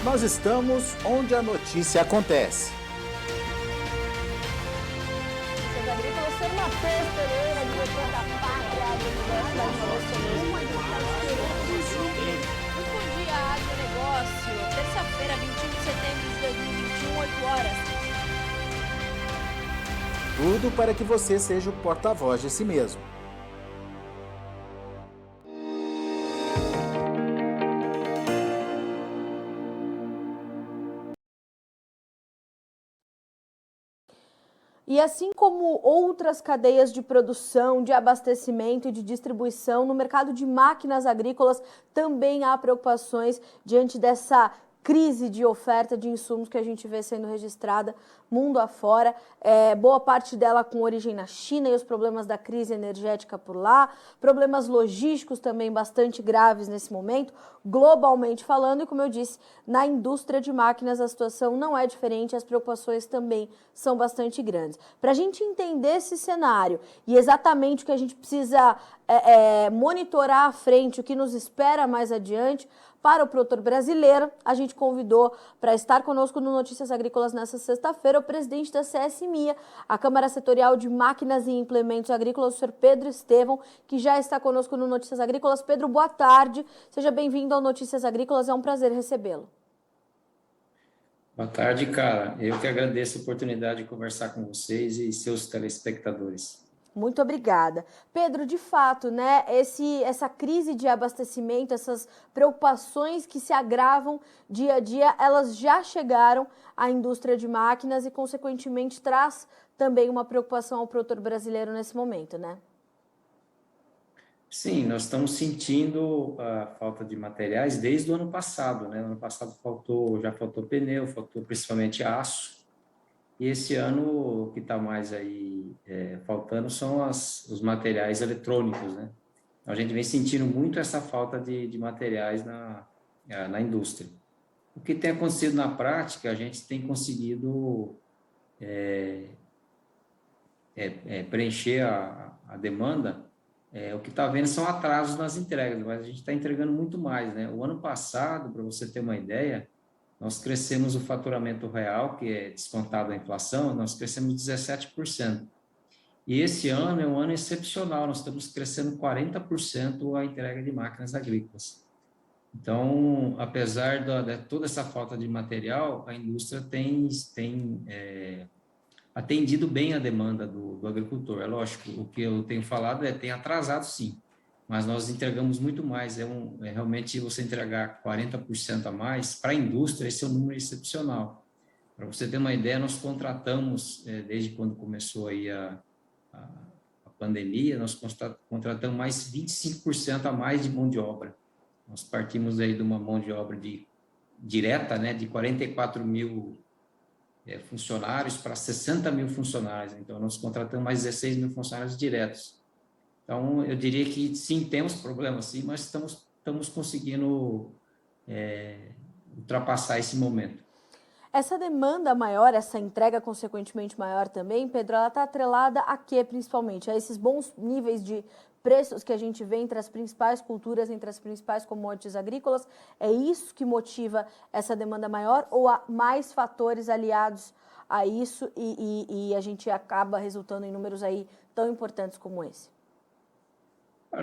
Nós estamos onde a notícia acontece. Notícias Agrícolas, Sr. Matheus Pereira, diretor da Pátria Agronegócio da Muito bom dia, agronegócio. Terça-feira, 21 de setembro de 2021, 8 horas. Tudo para que você seja o porta-voz de si mesmo. E assim como outras cadeias de produção, de abastecimento e de distribuição, no mercado de máquinas agrícolas também há preocupações diante dessa crise de oferta de insumos que a gente vê sendo registrada mundo afora, boa parte dela com origem na China e os problemas da crise energética por lá, problemas logísticos também bastante graves nesse momento, globalmente falando, e como eu disse, na indústria de máquinas a situação não é diferente, as preocupações também são bastante grandes. Para a gente entender esse cenário e exatamente o que a gente precisa monitorar à frente, o que nos espera mais adiante, para o produtor brasileiro, a gente convidou para estar conosco no Notícias Agrícolas nessa sexta-feira o presidente da CSMIA, a Câmara Setorial de Máquinas e Implementos Agrícolas, o senhor Pedro Estevão, que já está conosco no Notícias Agrícolas. Pedro, boa tarde, seja bem-vindo ao Notícias Agrícolas, é um prazer recebê-lo. Boa tarde, cara. Eu que agradeço a oportunidade de conversar com vocês e seus telespectadores. Muito obrigada. Pedro, de fato, né, essa crise de abastecimento, essas preocupações que se agravam dia a dia, elas já chegaram à indústria de máquinas e, consequentemente, traz também uma preocupação ao produtor brasileiro nesse momento, né? Sim, nós estamos sentindo a falta de materiais desde o ano passado, né? No ano passado já faltou pneu, faltou principalmente aço. E esse ano, o que está mais aí faltando são os materiais eletrônicos, né? A gente vem sentindo muito essa falta de materiais na indústria. O que tem acontecido na prática, a gente tem conseguido preencher a demanda. O que está vendo são atrasos nas entregas, mas a gente está entregando muito mais, né? O ano passado, para você ter uma ideia, nós crescemos o faturamento real, que é descontado a inflação, nós crescemos 17%. E esse ano é um ano excepcional, nós estamos crescendo 40% a entrega de máquinas agrícolas. Então, apesar de toda essa falta de material, a indústria tem atendido bem a demanda do agricultor. É lógico, o que eu tenho falado tem atrasado sim, mas nós entregamos muito mais. Realmente você entregar 40% a mais, para a indústria, esse é um número excepcional. Para você ter uma ideia, nós contratamos, desde quando começou aí a pandemia, nós contratamos mais 25% a mais de mão de obra. Nós partimos aí de uma mão de obra direta, né, de 44 mil funcionários para 60 mil funcionários. Então, nós contratamos mais 16 mil funcionários diretos. Então, eu diria que sim, temos problemas, sim, mas estamos conseguindo ultrapassar esse momento. Essa demanda maior, essa entrega consequentemente maior também, Pedro, ela está atrelada a quê, principalmente? A esses bons níveis de preços que a gente vê entre as principais culturas, entre as principais commodities agrícolas? É isso que motiva essa demanda maior ou há mais fatores aliados a isso e a gente acaba resultando em números aí tão importantes como esse?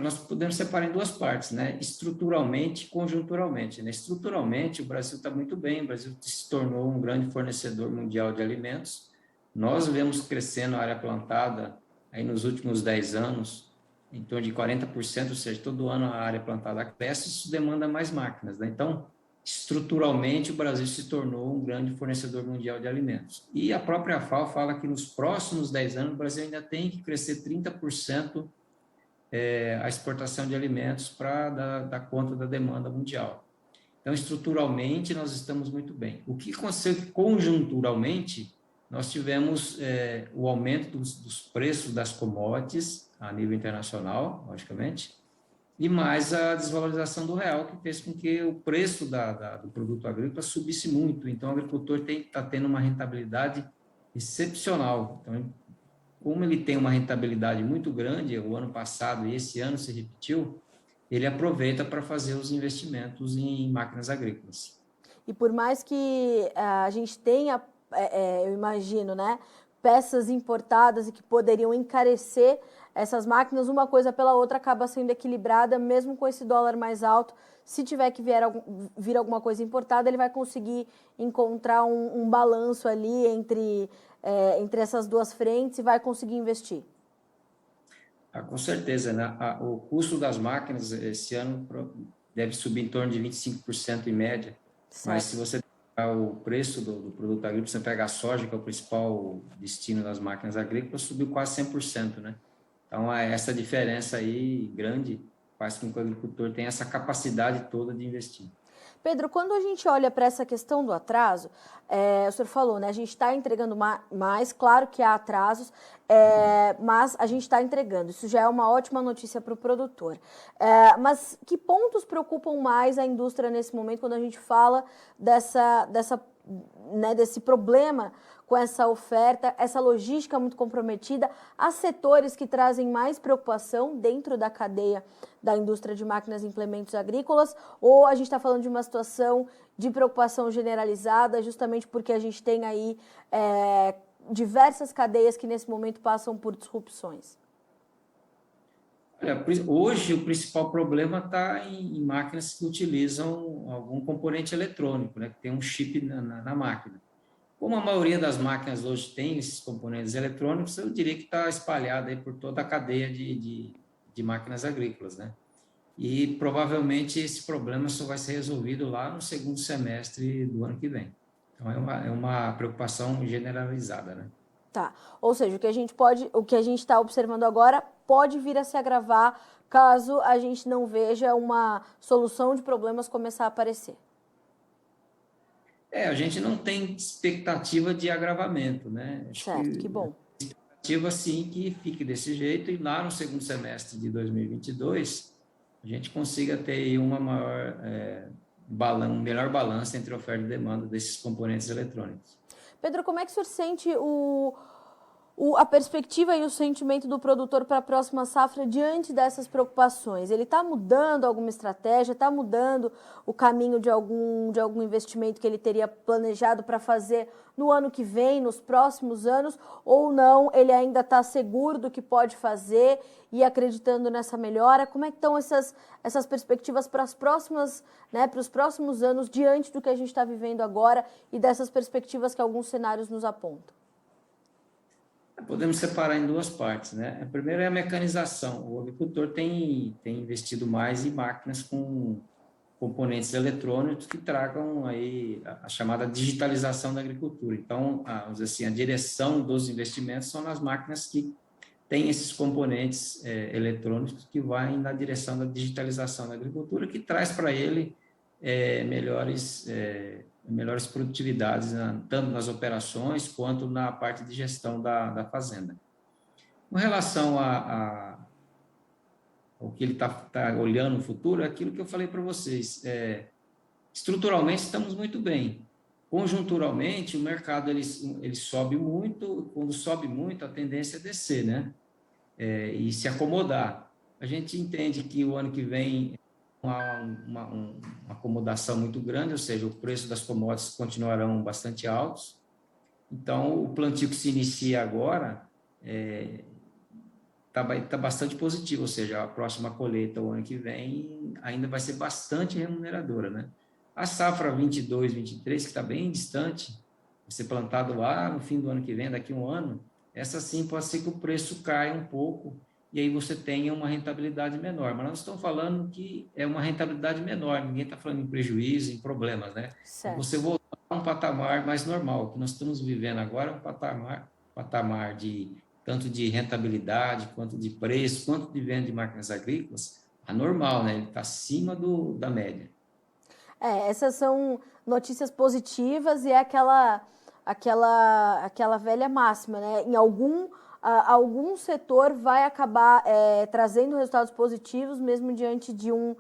Nós podemos separar em duas partes, né? Estruturalmente e conjunturalmente, né? Estruturalmente, o Brasil está muito bem, o Brasil se tornou um grande fornecedor mundial de alimentos. Nós vemos crescendo a área plantada aí nos últimos 10 anos, em torno de 40%, ou seja, todo ano a área plantada cresce, isso demanda mais máquinas, né? Então, estruturalmente, o Brasil se tornou um grande fornecedor mundial de alimentos. E a própria FAO fala que nos próximos 10 anos, o Brasil ainda tem que crescer 30% a exportação de alimentos para dar conta da demanda mundial. Então, estruturalmente, nós estamos muito bem. O que aconteceu conjunturalmente, nós tivemos o aumento dos preços das commodities a nível internacional, logicamente, e mais a desvalorização do real, que fez com que o preço do produto agrícola subisse muito. Então, o agricultor está tendo uma rentabilidade excepcional. Então, como ele tem uma rentabilidade muito grande, o ano passado e esse ano se repetiu, ele aproveita para fazer os investimentos em máquinas agrícolas. e por mais que a gente tenha, eu imagino, né, peças importadas e que poderiam encarecer essas máquinas, uma coisa pela outra acaba sendo equilibrada, mesmo com esse dólar mais alto. Se tiver que vir alguma coisa importada, ele vai conseguir encontrar um balanço ali entre essas duas frentes e vai conseguir investir. Com certeza, né? O custo das máquinas esse ano deve subir em torno de 25% em média, certo. Mas se você pegar o preço do produto agrícola, você pega a soja, que é o principal destino das máquinas agrícolas, subiu quase 100%, né? Então, essa diferença aí grande faz com que o agricultor tenha essa capacidade toda de investir. Pedro, quando a gente olha para essa questão do atraso, o senhor falou, né? A gente está entregando mais, claro que há atrasos, mas a gente está entregando. Isso já é uma ótima notícia para o produtor. Mas que pontos preocupam mais a indústria nesse momento quando a gente fala desse problema com essa oferta, essa logística muito comprometida? Há setores que trazem mais preocupação dentro da cadeia da indústria de máquinas e implementos agrícolas, ou a gente está falando de uma situação de preocupação generalizada, justamente porque a gente tem aí diversas cadeias que nesse momento passam por disrupções? Hoje, o principal problema está em máquinas que utilizam algum componente eletrônico, né, que tem um chip na máquina. Como a maioria das máquinas hoje tem esses componentes eletrônicos, eu diria que está espalhada aí por toda a cadeia de máquinas agrícolas, né? E provavelmente esse problema só vai ser resolvido lá no segundo semestre do ano que vem. Então é uma preocupação generalizada, né? Tá. Ou seja, o que a gente está observando agora pode vir a se agravar caso a gente não veja uma solução de problemas começar a aparecer. A gente não tem expectativa de agravamento, né? Certo, que bom. Expectativa, sim, que fique desse jeito e lá no segundo semestre de 2022 a gente consiga ter aí um melhor balanço entre oferta e demanda desses componentes eletrônicos. Pedro, como é que o senhor sente a perspectiva e o sentimento do produtor para a próxima safra diante dessas preocupações? Ele está mudando alguma estratégia, está mudando o caminho de algum investimento que ele teria planejado para fazer no ano que vem, nos próximos anos, ou não? Ele ainda está seguro do que pode fazer e acreditando nessa melhora? Como é que estão essas perspectivas para as próximas, né, para os próximos anos diante do que a gente está vivendo agora e dessas perspectivas que alguns cenários nos apontam? Podemos separar em duas partes, né? A primeira é a mecanização. O agricultor tem investido mais em máquinas com componentes eletrônicos que tragam aí a chamada digitalização da agricultura. Então, vamos dizer assim, a direção dos investimentos são nas máquinas que têm esses componentes eletrônicos que vão na direção da digitalização da agricultura, que traz para ele melhores produtividades, tanto nas operações quanto na parte de gestão da fazenda. Com relação ao que ele está olhando no futuro, é aquilo que eu falei para vocês. Estruturalmente, estamos muito bem. Conjunturalmente, o mercado ele sobe muito, quando sobe muito, a tendência é descer, né? E se acomodar. A gente entende que o ano que vem uma acomodação muito grande, ou seja, o preço das commodities continuarão bastante altos. Então, o plantio que se inicia agora está bastante positivo, ou seja, a próxima colheita, o ano que vem, ainda vai ser bastante remuneradora, né? A safra 22, 23, que está bem distante, vai ser plantado lá no fim do ano que vem, daqui a um ano, essa sim pode ser que o preço caia um pouco, e aí você tenha uma rentabilidade menor. Mas nós estamos falando que é uma rentabilidade menor, ninguém está falando em prejuízo, em problemas, né? Certo. Você voltar a um patamar mais normal. O que nós estamos vivendo agora é um patamar tanto de rentabilidade, quanto de preço, quanto de venda de máquinas agrícolas, anormal, né? Ele está acima da média. Essas são notícias positivas e é aquela velha máxima, né? Em algum setor vai acabar trazendo resultados positivos, mesmo diante de um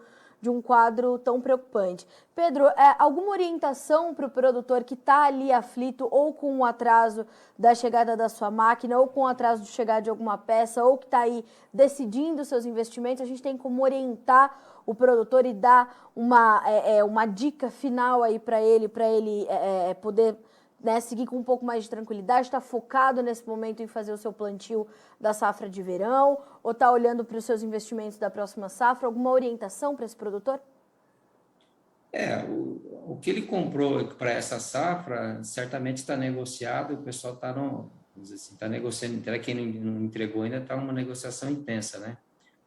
quadro tão preocupante. Pedro, alguma orientação para o produtor que está ali aflito, ou com o atraso da chegada da sua máquina, ou com o atraso de chegar de alguma peça, ou que está aí decidindo seus investimentos? A gente tem como orientar o produtor e dar uma dica final aí para ele poder, né, seguir com um pouco mais de tranquilidade, está focado nesse momento em fazer o seu plantio da safra de verão, ou está olhando para os seus investimentos da próxima safra? Alguma orientação para esse produtor? O que ele comprou para essa safra certamente está negociado, o pessoal está negociando, até quem não entregou ainda está uma negociação intensa, né?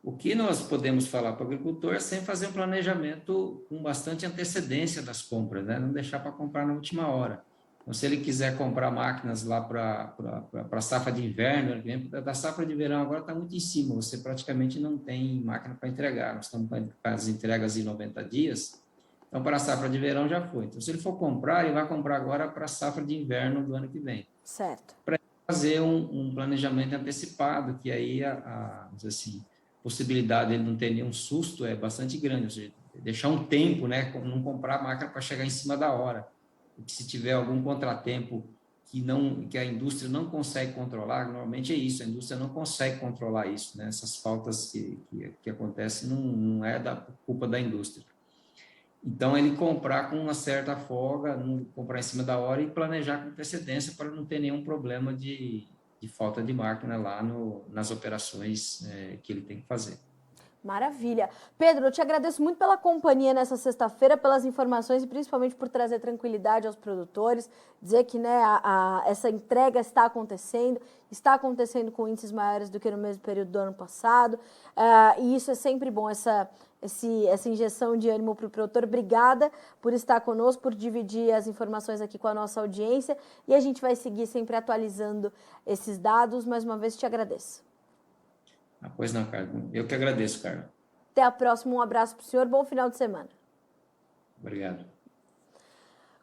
O que nós podemos falar para o agricultor é sempre fazer um planejamento com bastante antecedência das compras, né? Não deixar para comprar na última hora. Então, se ele quiser comprar máquinas lá para a safra de inverno, da safra de verão agora está muito em cima, você praticamente não tem máquina para entregar, nós estamos com as entregas em 90 dias, então para a safra de verão já foi. Então, se ele for comprar, ele vai comprar agora para a safra de inverno do ano que vem. Certo. Para fazer um planejamento antecipado, que aí vamos dizer assim, possibilidade de ele não ter nenhum susto é bastante grande, ou seja, deixar um tempo, né, não comprar a máquina para chegar em cima da hora. Porque se tiver algum contratempo que a indústria não consegue controlar, normalmente é isso, a indústria não consegue controlar isso, né? Essas faltas que acontecem não é da culpa da indústria. Então, ele comprar com uma certa folga, não comprar em cima da hora e planejar com antecedência para não ter nenhum problema de falta de máquina lá nas operações que ele tem que fazer. Maravilha. Pedro, eu te agradeço muito pela companhia nessa sexta-feira, pelas informações e principalmente por trazer tranquilidade aos produtores, dizer que, né, essa entrega está acontecendo com índices maiores do que no mesmo período do ano passado, e isso é sempre bom, essa injeção de ânimo para o produtor. Obrigada por estar conosco, por dividir as informações aqui com a nossa audiência, e a gente vai seguir sempre atualizando esses dados. Mais uma vez, te agradeço. Pois não, Carla. Eu que agradeço, Carla. Até a próxima. Um abraço para o senhor. Bom final de semana. Obrigado.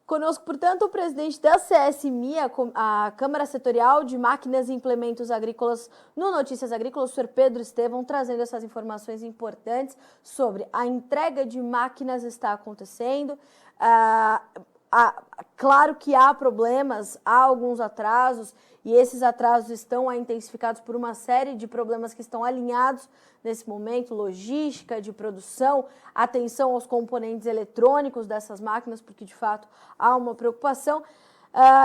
Conosco, portanto, o presidente da CSMI, a Câmara Setorial de Máquinas e Implementos Agrícolas, no Notícias Agrícolas, o senhor Pedro Estevão, trazendo essas informações importantes sobre a entrega de máquinas está acontecendo. Claro que há problemas, há alguns atrasos, e esses atrasos estão intensificados por uma série de problemas que estão alinhados nesse momento, logística, de produção, atenção aos componentes eletrônicos dessas máquinas, porque de fato há uma preocupação.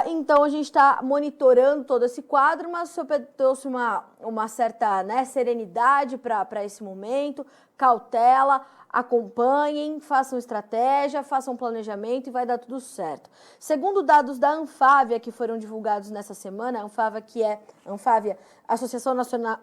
Então a gente está monitorando todo esse quadro, mas o senhor Pedro trouxe uma certa, né, serenidade para esse momento, cautela. Acompanhem, façam estratégia, façam planejamento e vai dar tudo certo. Segundo dados da Anfávia, que foram divulgados nessa semana, a Anfávia, Associação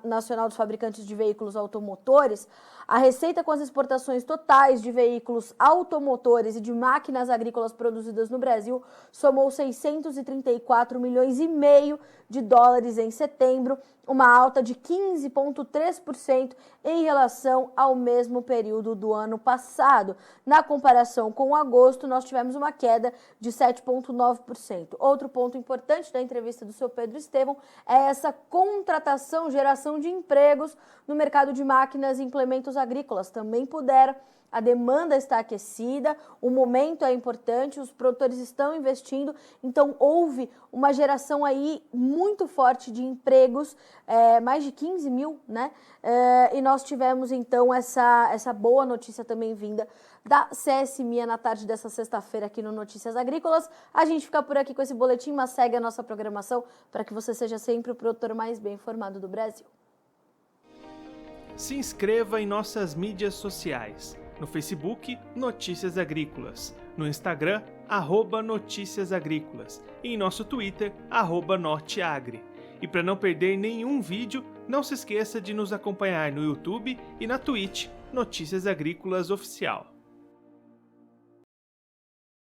Nacional dos Fabricantes de Veículos Automotores, a receita com as exportações totais de veículos automotores e de máquinas agrícolas produzidas no Brasil somou 634 milhões e meio de dólares em setembro, uma alta de 15,3% em relação ao mesmo período do ano passado. Na comparação com agosto, nós tivemos uma queda de 7,9%. Outro ponto importante da entrevista do seu Pedro Estevão é essa contratação, geração de empregos no mercado de máquinas e implementos agrícolas. Também pudera. A demanda está aquecida, o momento é importante, os produtores estão investindo, então houve uma geração aí muito forte de empregos, mais de 15 mil, né? E nós tivemos então essa boa notícia também vinda da CSMI na tarde dessa sexta-feira aqui no Notícias Agrícolas. A gente fica por aqui com esse boletim, mas segue a nossa programação para que você seja sempre o produtor mais bem informado do Brasil. Se inscreva em nossas mídias sociais. No Facebook, Notícias Agrícolas. No Instagram, @Notícias Agrícolas. E em nosso Twitter, @Norteagri. E para não perder nenhum vídeo, não se esqueça de nos acompanhar no YouTube e na Twitch, Notícias Agrícolas Oficial.